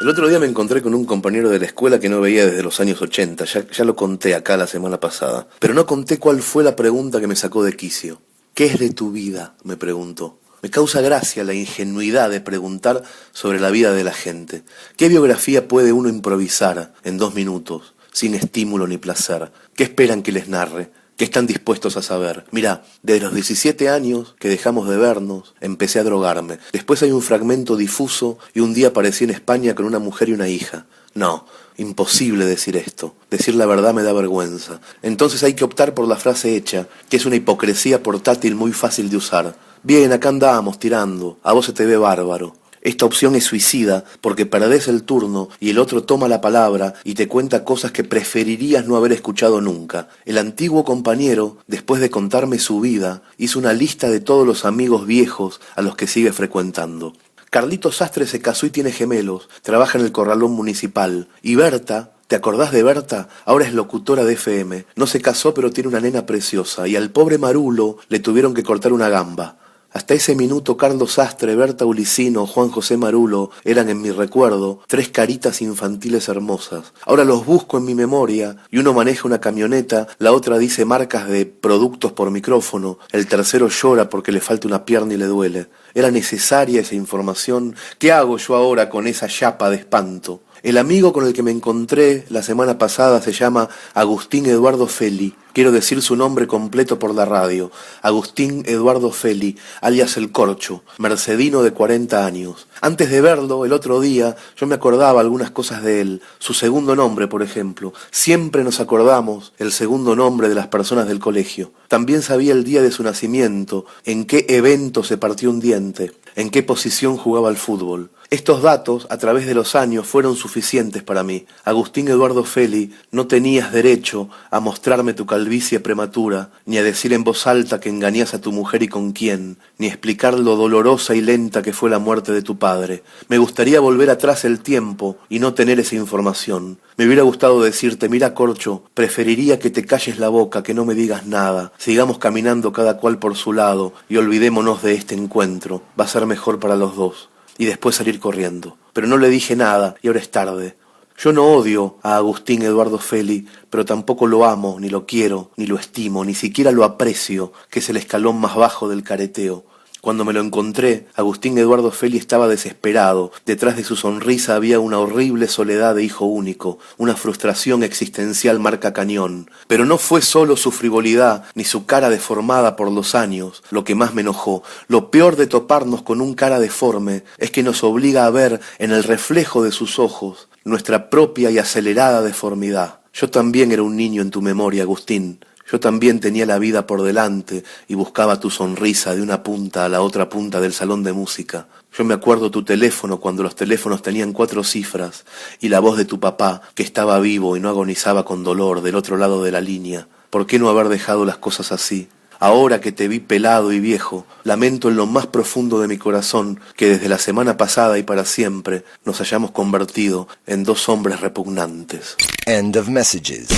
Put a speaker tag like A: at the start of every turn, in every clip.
A: El otro día me encontré con un compañero de la escuela que no veía desde los años 80, ya lo conté acá la semana pasada, pero no conté cuál fue la pregunta que me sacó de quicio. ¿Qué es de tu vida?, me preguntó. Me causa gracia la ingenuidad de preguntar sobre la vida de la gente. ¿Qué biografía puede uno improvisar en 2 minutos, sin estímulo ni placer? ¿Qué esperan que les narre? ¿Qué están dispuestos a saber? Mirá, desde los 17 años que dejamos de vernos, empecé a drogarme. Después hay un fragmento difuso y un día aparecí en España con una mujer y una hija. No, imposible decir esto. Decir la verdad me da vergüenza. Entonces hay que optar por la frase hecha, que es una hipocresía portátil muy fácil de usar. Bien, acá andamos tirando, a vos se te ve bárbaro. Esta opción es suicida porque perdés el turno y el otro toma la palabra y te cuenta cosas que preferirías no haber escuchado nunca. El antiguo compañero, después de contarme su vida, hizo una lista de todos los amigos viejos a los que sigue frecuentando. Carlito Sastre se casó y tiene gemelos, trabaja en el corralón municipal. Y Berta, ¿te acordás de Berta? Ahora es locutora de FM. No se casó pero tiene una nena preciosa y al pobre Marulo le tuvieron que cortar una gamba. Hasta ese minuto Carlos Sastre, Berta Ulicino, Juan José Marulo eran en mi recuerdo 3 caritas infantiles hermosas. Ahora los busco en mi memoria y uno maneja una camioneta, la otra dice marcas de productos por micrófono, el tercero llora porque le falta una pierna y le duele. ¿Era necesaria esa información? ¿Qué hago yo ahora con esa chapa de espanto? El amigo con el que me encontré la semana pasada se llama Agustín Eduardo Feli. Quiero decir su nombre completo por la radio. Agustín Eduardo Feli, alias El Corcho, mercedino de 40 años. Antes de verlo, el otro día, yo me acordaba algunas cosas de él. Su segundo nombre, por ejemplo. Siempre nos acordamos el segundo nombre de las personas del colegio. También sabía el día de su nacimiento, en qué evento se partió un diente, en qué posición jugaba al fútbol. Estos datos, a través de los años, fueron suficientes para mí. Agustín Eduardo Feli, no tenías derecho a mostrarme tu calvicie prematura, ni a decir en voz alta que engañás a tu mujer y con quién, ni explicar lo dolorosa y lenta que fue la muerte de tu padre. Me gustaría volver atrás el tiempo y no tener esa información. Me hubiera gustado decirte, mira Corcho, preferiría que te calles la boca, que no me digas nada. Sigamos caminando cada cual por su lado y olvidémonos de este encuentro. Va a ser mejor para los dos. Y después salir corriendo. Pero no le dije nada y ahora es tarde. Yo no odio a Agustín Eduardo Feli, pero tampoco lo amo, ni lo quiero, ni lo estimo, ni siquiera lo aprecio, que es el escalón más bajo del careteo. Cuando me lo encontré, Agustín Eduardo Feli estaba desesperado. Detrás de su sonrisa había una horrible soledad de hijo único, una frustración existencial marca cañón. Pero no fue solo su frivolidad, ni su cara deformada por los años, lo que más me enojó. Lo peor de toparnos con un cara deforme es que nos obliga a ver en el reflejo de sus ojos nuestra propia y acelerada deformidad. Yo también era un niño en tu memoria, Agustín. Yo también tenía la vida por delante y buscaba tu sonrisa de una punta a la otra punta del salón de música. Yo me acuerdo tu teléfono cuando los teléfonos tenían 4 cifras y la voz de tu papá, que estaba vivo y no agonizaba con dolor del otro lado de la línea. ¿Por qué no haber dejado las cosas así? Ahora que te vi pelado y viejo, lamento en lo más profundo de mi corazón que desde la semana pasada y para siempre nos hayamos convertido en 2 hombres repugnantes.
B: End of messages.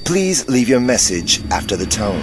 B: Please leave your message after the tone.